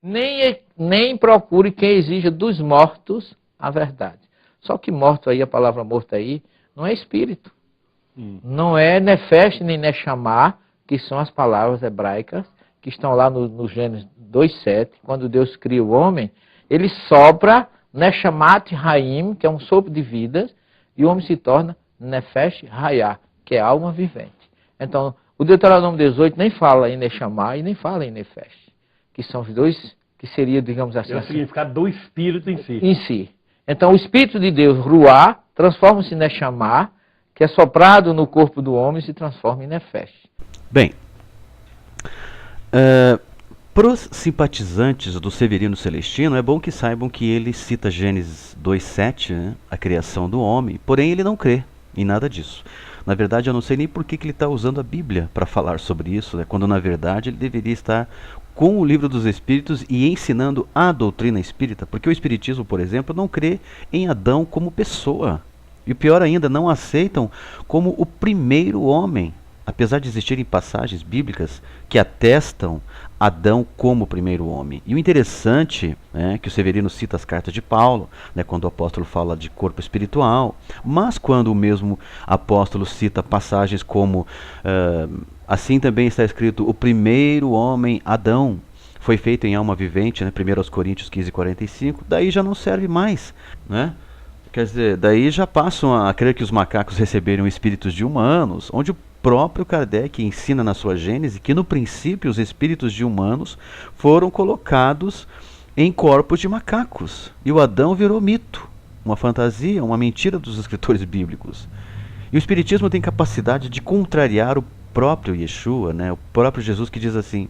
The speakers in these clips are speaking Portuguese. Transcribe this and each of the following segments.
nem procure quem exija dos mortos a verdade. Só que morto aí, a palavra morto aí, não é espírito. Não é nefesh nem nechamá, que são as palavras hebraicas, que estão lá no Gênesis 2:7, quando Deus cria o homem, ele sopra Neshamat Haim, que é um sopro de vida, e o homem se torna Nefesh Hayah, que é alma vivente. Então, o Deuteronômio 18 nem fala em Neshamah e nem fala em Nefesh, que são os dois, que seria, digamos assim... É o significado do espírito em si. Em si. Então, o Espírito de Deus, Ruá, transforma-se em Neshamah, que é soprado no corpo do homem e se transforma em Nefesh. Bem, para os simpatizantes do Severino Celestino, é bom que saibam que ele cita Gênesis 2:7, né, a criação do homem, porém ele não crê em nada disso. Na verdade, eu não sei nem por que ele está usando a Bíblia para falar sobre isso, né, quando na verdade ele deveria estar com o Livro dos Espíritos e ensinando a doutrina espírita, porque o Espiritismo, por exemplo, não crê em Adão como pessoa. E pior ainda, não aceitam como o primeiro homem, apesar de existirem passagens bíblicas que atestam Adão como o primeiro homem. E o interessante é que o Severino cita as cartas de Paulo, né, quando o apóstolo fala de corpo espiritual, mas quando o mesmo apóstolo cita passagens como assim também está escrito, o primeiro homem, Adão, foi feito em alma vivente, né, 1 Coríntios 15:45, daí já não serve mais, né? Quer dizer, daí já passam a crer que os macacos receberam espíritos de humanos, onde o próprio Kardec ensina na sua Gênese que no princípio os espíritos de humanos foram colocados em corpos de macacos. E o Adão virou mito, uma fantasia, uma mentira dos escritores bíblicos. E o Espiritismo tem capacidade de contrariar o próprio Yeshua, né, o próprio Jesus, que diz assim,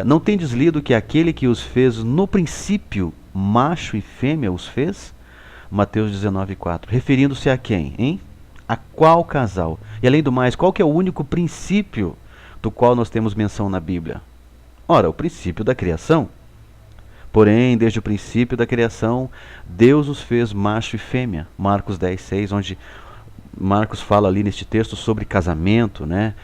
não tendes lido que aquele que os fez no princípio, macho e fêmea os fez? Mateus 19:4. Referindo-se a quem, hein? A qual casal? E além do mais, qual que é o único princípio do qual nós temos menção na Bíblia? Ora, o princípio da criação. Porém, desde o princípio da criação, Deus os fez macho e fêmea. Marcos 10:6, onde Marcos fala ali neste texto sobre casamento, né?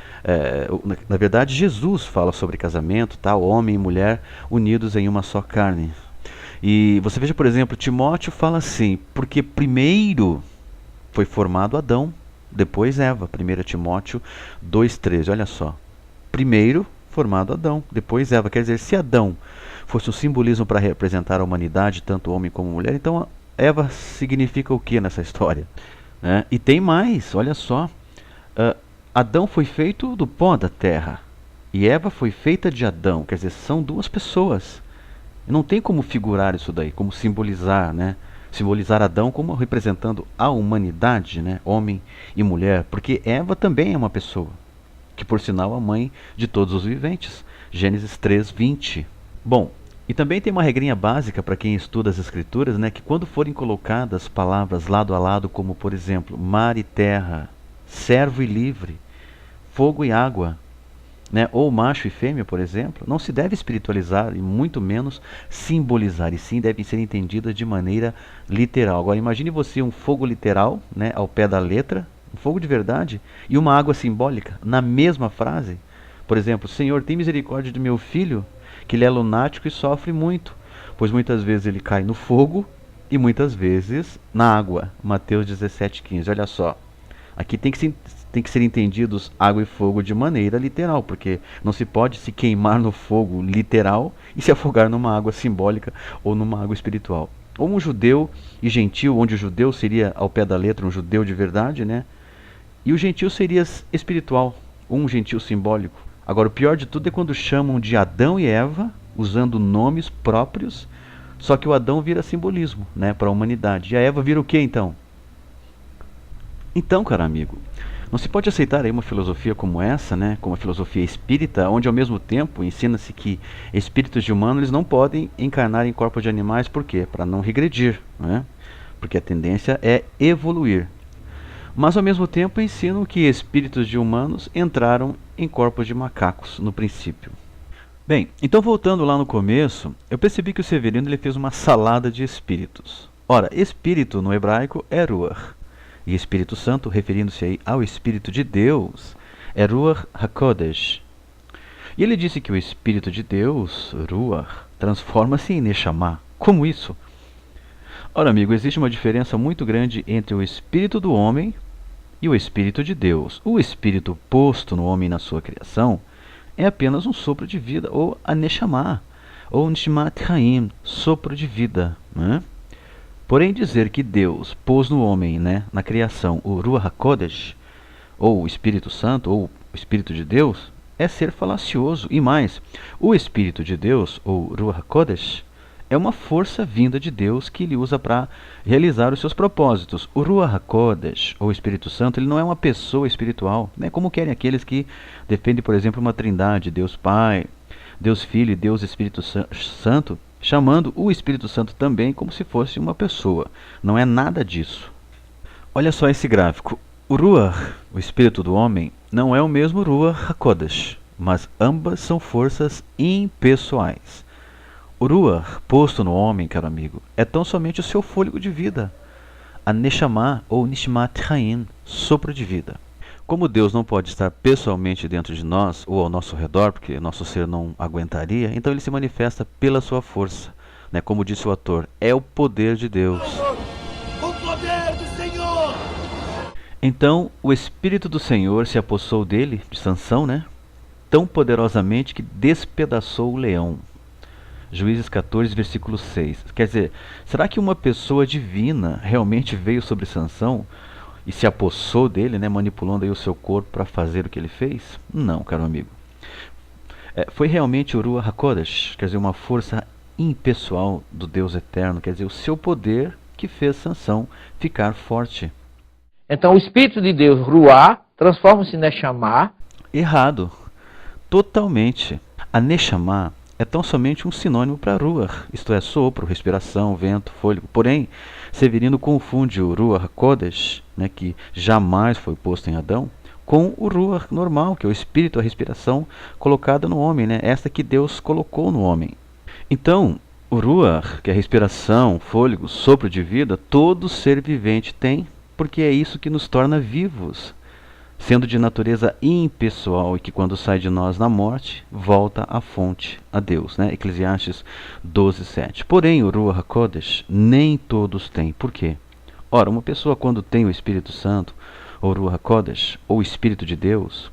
Na verdade, Jesus fala sobre casamento, tá? Homem e mulher unidos em uma só carne. E você veja, por exemplo, Timóteo fala assim, porque primeiro foi formado Adão, depois Eva. 1 Timóteo 2:13, olha só. Primeiro formado Adão, depois Eva. Quer dizer, se Adão fosse um simbolismo para representar a humanidade, tanto homem como mulher, então Eva significa o que nessa história? E tem mais, olha só. Adão foi feito do pó da terra e Eva foi feita de Adão. Quer dizer, são duas pessoas. Não tem como figurar isso daí, como simbolizar, né? Simbolizar Adão como representando a humanidade, né? Homem e mulher, porque Eva também é uma pessoa, que por sinal é a mãe de todos os viventes. Gênesis 3:20. Bom, e também tem uma regrinha básica para quem estuda as escrituras, né? Que quando forem colocadas palavras lado a lado, como por exemplo, mar e terra, servo e livre, fogo e água, né, ou macho e fêmea, por exemplo, não se deve espiritualizar e muito menos simbolizar, e sim devem ser entendidas de maneira literal. Agora imagine você um fogo literal, né, ao pé da letra, um fogo de verdade, e uma água simbólica, na mesma frase. Por exemplo, Senhor, tem misericórdia do meu filho, que ele é lunático e sofre muito, pois muitas vezes ele cai no fogo e muitas vezes na água. Mateus 17:15, olha só. Aqui tem que ser entendidos água e fogo de maneira literal, porque não se pode se queimar no fogo literal e se afogar numa água simbólica ou numa água espiritual. Ou um judeu e gentil, onde o judeu seria ao pé da letra um judeu de verdade, né? E o gentil seria espiritual, um gentil simbólico. Agora, o pior de tudo é quando chamam de Adão e Eva, usando nomes próprios, só que o Adão vira simbolismo, né, para a humanidade. E a Eva vira o que então? Então, caro amigo, não se pode aceitar aí uma filosofia como essa, né, como a filosofia espírita, onde ao mesmo tempo ensina-se que espíritos de humanos eles não podem encarnar em corpos de animais, por quê? Para não regredir, né? Porque a tendência é evoluir. Mas ao mesmo tempo ensinam que espíritos de humanos entraram em corpos de macacos no princípio. Bem, então voltando lá no começo, eu percebi que o Severino ele fez uma salada de espíritos. Ora, espírito no hebraico é Ruach. E Espírito Santo, referindo-se aí ao Espírito de Deus, é Ruach HaKodesh. E ele disse que o Espírito de Deus, Ruach, transforma-se em Neshama. Como isso? Ora, amigo, existe uma diferença muito grande entre o Espírito do homem e o Espírito de Deus. O Espírito posto no homem na sua criação é apenas um sopro de vida, ou a Neshama, ou Nishmat Haim, sopro de vida. Né? Porém, dizer que Deus pôs no homem, né, na criação, o Ruach HaKodesh, ou o Espírito Santo, ou o Espírito de Deus, é ser falacioso. E mais, o Espírito de Deus, ou Ruach HaKodesh, é uma força vinda de Deus que ele usa para realizar os seus propósitos. O Ruach HaKodesh, ou Espírito Santo, ele não é uma pessoa espiritual, né? Como querem aqueles que defendem, por exemplo, uma trindade, Deus Pai, Deus Filho e Deus Espírito Santo, chamando o Espírito Santo também como se fosse uma pessoa. Não é nada disso. Olha só esse gráfico. O Ruach, o Espírito do homem, não é o mesmo Ruach HaKodesh, mas ambas são forças impessoais. O Ruach, posto no homem, caro amigo, é tão somente o seu fôlego de vida, a Neshama ou Nishmat Haim, sopro de vida. Como Deus não pode estar pessoalmente dentro de nós ou ao nosso redor, porque nosso ser não aguentaria, então ele se manifesta pela sua força. Né? Como disse o ator, é o poder de Deus. O poder do Senhor! Então o Espírito do Senhor se apossou dele, de Sansão, né? Tão poderosamente que despedaçou o leão. Juízes 14, versículo 6. Quer dizer, será que uma pessoa divina realmente veio sobre Sansão e se apossou dele, né, manipulando aí o seu corpo para fazer o que ele fez? Não, caro amigo. Foi realmente o Ruach HaKodesh, quer dizer, uma força impessoal do Deus eterno, quer dizer, o seu poder que fez Sansão ficar forte. Então o Espírito de Deus, Ruach, transforma-se em Neshama. Errado. Totalmente. A Neshama é tão somente um sinônimo para Ruach, isto é, sopro, respiração, vento, fôlego. Porém, Severino confunde o Ruach HaKodesh, né, que jamais foi posto em Adão, com o Ruach normal, que é o espírito, a respiração colocada no homem, né, esta que Deus colocou no homem. Então, o Ruach, que é a respiração, fôlego, sopro de vida, todo ser vivente tem, porque é isso que nos torna vivos, sendo de natureza impessoal e que quando sai de nós na morte, volta à fonte, a Deus. Né? Eclesiastes 12, 7. Porém, o Ruach HaKodesh nem todos têm. Por quê? Ora, uma pessoa quando tem o Espírito Santo, ou Ruach HaKodesh, ou Espírito de Deus,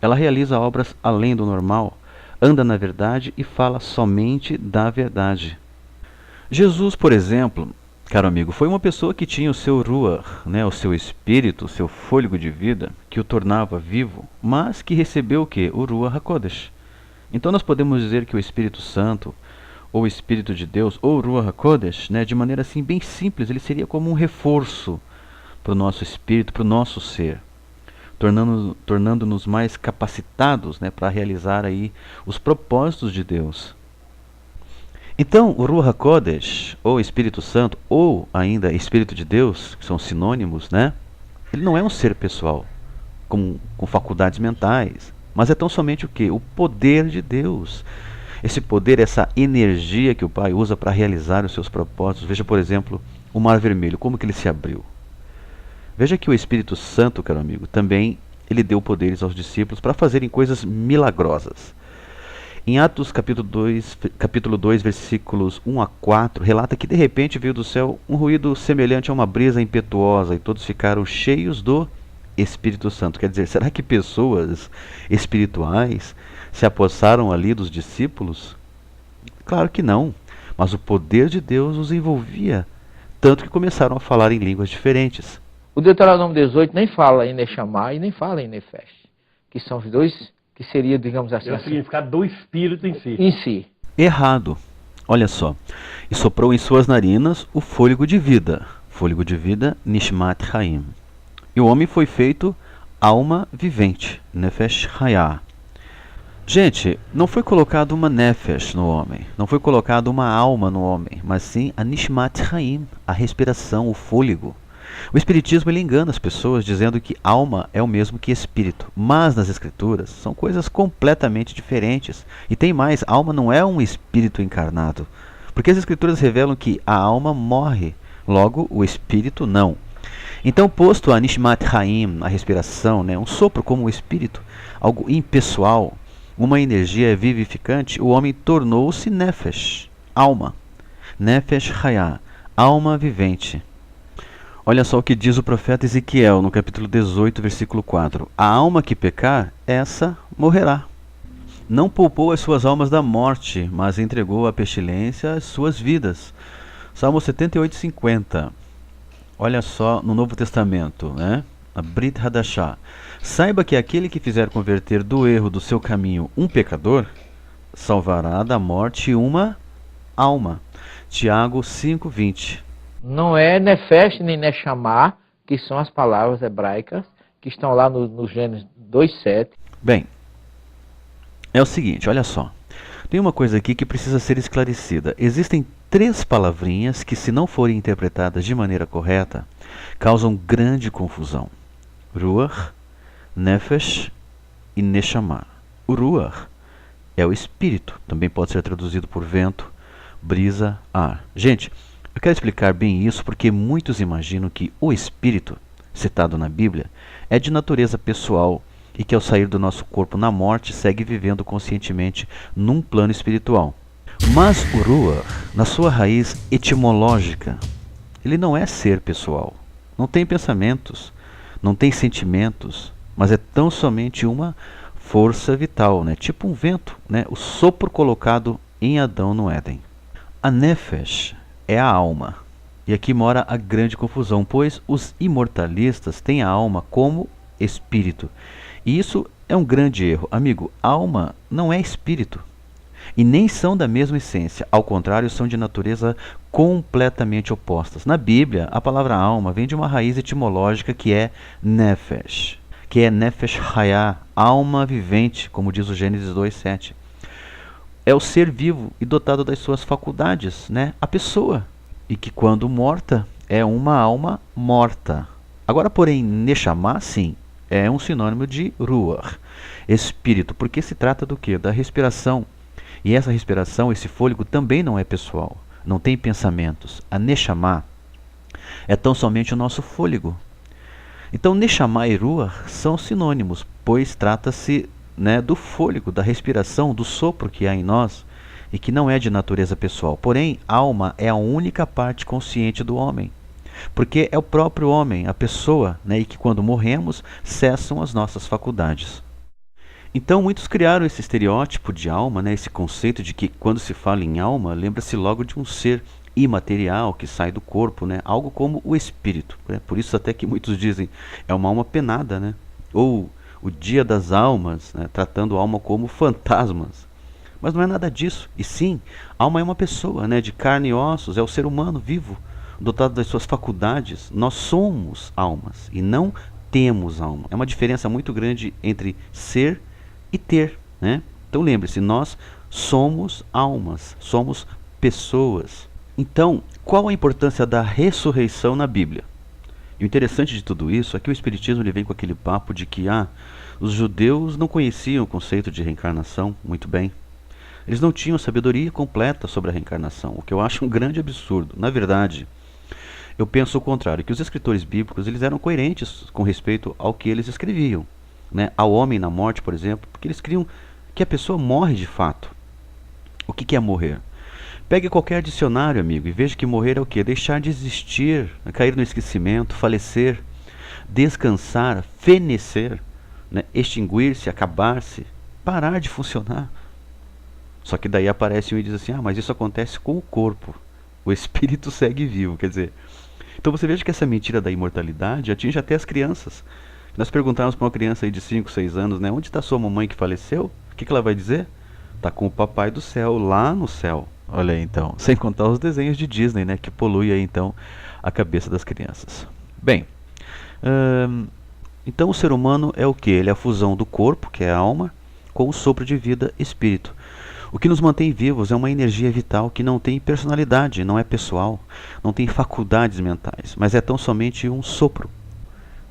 ela realiza obras além do normal, anda na verdade e fala somente da verdade. Jesus, por exemplo, caro amigo, foi uma pessoa que tinha o seu Ruach, né, o seu espírito, o seu fôlego de vida, que o tornava vivo, mas que recebeu o quê? O Ruach HaKodesh. Então nós podemos dizer que o Espírito Santo, ou o Espírito de Deus, ou o Ruach HaKodesh, né, de maneira assim bem simples, ele seria como um reforço para o nosso espírito, para o nosso ser, tornando-nos mais capacitados, né, para realizar aí os propósitos de Deus. Então, o Ruach HaKodesh, ou Espírito Santo, ou ainda Espírito de Deus, que são sinônimos, né? Ele não é um ser pessoal, com faculdades mentais, mas é tão somente o quê? O poder de Deus. Esse poder, essa energia que o Pai usa para realizar os seus propósitos. Veja, por exemplo, o Mar Vermelho, como que ele se abriu. Veja que o Espírito Santo, caro amigo, também ele deu poderes aos discípulos para fazerem coisas milagrosas. Em Atos capítulo 2, versículos 1 a 4, relata que de repente veio do céu um ruído semelhante a uma brisa impetuosa e todos ficaram cheios do Espírito Santo. Quer dizer, será que pessoas espirituais se apossaram ali dos discípulos? Claro que não, mas o poder de Deus os envolvia, tanto que começaram a falar em línguas diferentes. O Deuteronômio 18 nem fala em Neshama e nem fala em Nefesh, que são os dois, que seria, digamos assim, É o significado do Espírito em si. em si. Errado. Olha só. E soprou em suas narinas o fôlego de vida. Fôlego de vida, Nishmat Haim. E o homem foi feito alma vivente, Nefesh Hayah. Gente, não foi colocado uma Nefesh no homem, não foi colocado uma alma no homem, mas sim a Nishmat Haim, a respiração, o fôlego. O Espiritismo ele engana as pessoas dizendo que alma é o mesmo que espírito, mas nas Escrituras são coisas completamente diferentes. E tem mais, alma não é um espírito encarnado, porque as Escrituras revelam que a alma morre, logo o espírito não. Então, posto a Nishmat Haim, a respiração, né, um sopro como o espírito, algo impessoal, uma energia vivificante, o homem tornou-se Nefesh, alma. Nefesh Hayah, alma vivente. Olha só o que diz o profeta Ezequiel no capítulo 18, versículo 4. A alma que pecar, essa morrerá. Não poupou as suas almas da morte, mas entregou à pestilência as suas vidas. Salmo 78, 50. Olha só no Novo Testamento, né? A Brit Hadashah. Saiba que aquele que fizer converter do erro do seu caminho um pecador, salvará da morte uma alma. Tiago 5, 20. Não é Nefesh nem Neshamah, que são as palavras hebraicas, que estão lá no Gênesis 2,7. Bem, é o seguinte, olha só. Tem uma coisa aqui que precisa ser esclarecida. Existem 3 palavrinhas que, se não forem interpretadas de maneira correta, causam grande confusão. Ruach, Nefesh e Neshamah. O Ruach é o espírito, também pode ser traduzido por vento, brisa, ar. Gente, eu quero explicar bem isso porque muitos imaginam que o espírito, citado na Bíblia, é de natureza pessoal e que ao sair do nosso corpo na morte segue vivendo conscientemente num plano espiritual. Mas o Ruach, na sua raiz etimológica, ele não é ser pessoal, não tem pensamentos, não tem sentimentos, mas é tão somente uma força vital, né? Tipo um vento, né? O sopro colocado em Adão no Éden. A Nefesh é a alma. E aqui mora a grande confusão, pois os imortalistas têm a alma como espírito. E isso é um grande erro. Amigo, alma não é espírito. E nem são da mesma essência. Ao contrário, são de natureza completamente opostas. Na Bíblia, a palavra alma vem de uma raiz etimológica que é Nefesh, que é Nefesh Hayah, alma vivente, como diz o Gênesis 2,7. É o ser vivo e dotado das suas faculdades, né? A pessoa. E que quando morta, é uma alma morta. Agora, porém, Neshamah, sim, é um sinônimo de Ruach, espírito, porque se trata do quê? Da respiração. E essa respiração, esse fôlego, também não é pessoal, não tem pensamentos. A Neshamah é tão somente o nosso fôlego. Então, Neshamah e Ruach são sinônimos, pois trata-se, né, do fôlego, da respiração, do sopro que há em nós e que não é de natureza pessoal. Porém, alma é a única parte consciente do homem, porque é o próprio homem, a pessoa, né, e que quando morremos cessam as nossas faculdades. Então muitos criaram esse estereótipo de alma, né, esse conceito de que quando se fala em alma, lembra-se logo de um ser imaterial que sai do corpo, né, algo como o espírito. Né? Por isso até que muitos dizem é uma alma penada, né? Ou o dia das almas, né, tratando a alma como fantasmas. Mas não é nada disso. E sim, alma é uma pessoa, né, de carne e ossos, é o ser humano vivo, dotado das suas faculdades. Nós somos almas e não temos alma. É uma diferença muito grande entre ser e ter, né? Então lembre-se, nós somos almas, somos pessoas. Então, qual a importância da ressurreição na Bíblia? E o interessante de tudo isso é que o Espiritismo ele vem com aquele papo de que os judeus não conheciam o conceito de reencarnação muito bem. Eles não tinham sabedoria completa sobre a reencarnação, o que eu acho um grande absurdo. Na verdade, eu penso o contrário, que os escritores bíblicos eles eram coerentes com respeito ao que eles escreviam, né? Ao homem na morte, por exemplo, porque eles criam que a pessoa morre de fato. O que é morrer? Pegue qualquer dicionário, amigo, e veja que morrer é o quê? Deixar de existir, cair no esquecimento, falecer, descansar, fenecer, né? Extinguir-se, acabar-se, parar de funcionar. Só que daí aparece um e diz assim, mas isso acontece com o corpo. O espírito segue vivo, quer dizer. Então você veja que essa mentira da imortalidade atinge até as crianças. Nós perguntamos para uma criança aí de 5, 6 anos, né, onde está sua mamãe que faleceu? O que ela vai dizer? Está com o papai do céu, lá no céu. Olha aí então, sem contar os desenhos de Disney, né, que polui aí então a cabeça das crianças. Bem, então o ser humano é o que? Ele é a fusão do corpo, que é a alma, com o sopro de vida, espírito. O que nos mantém vivos é uma energia vital que não tem personalidade, não é pessoal, não tem faculdades mentais, mas é tão somente um sopro,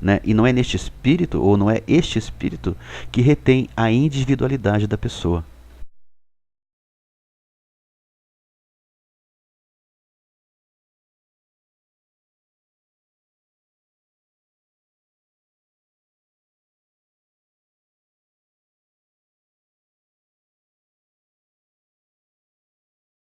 né? E não é neste espírito, ou não é este espírito, que retém a individualidade da pessoa.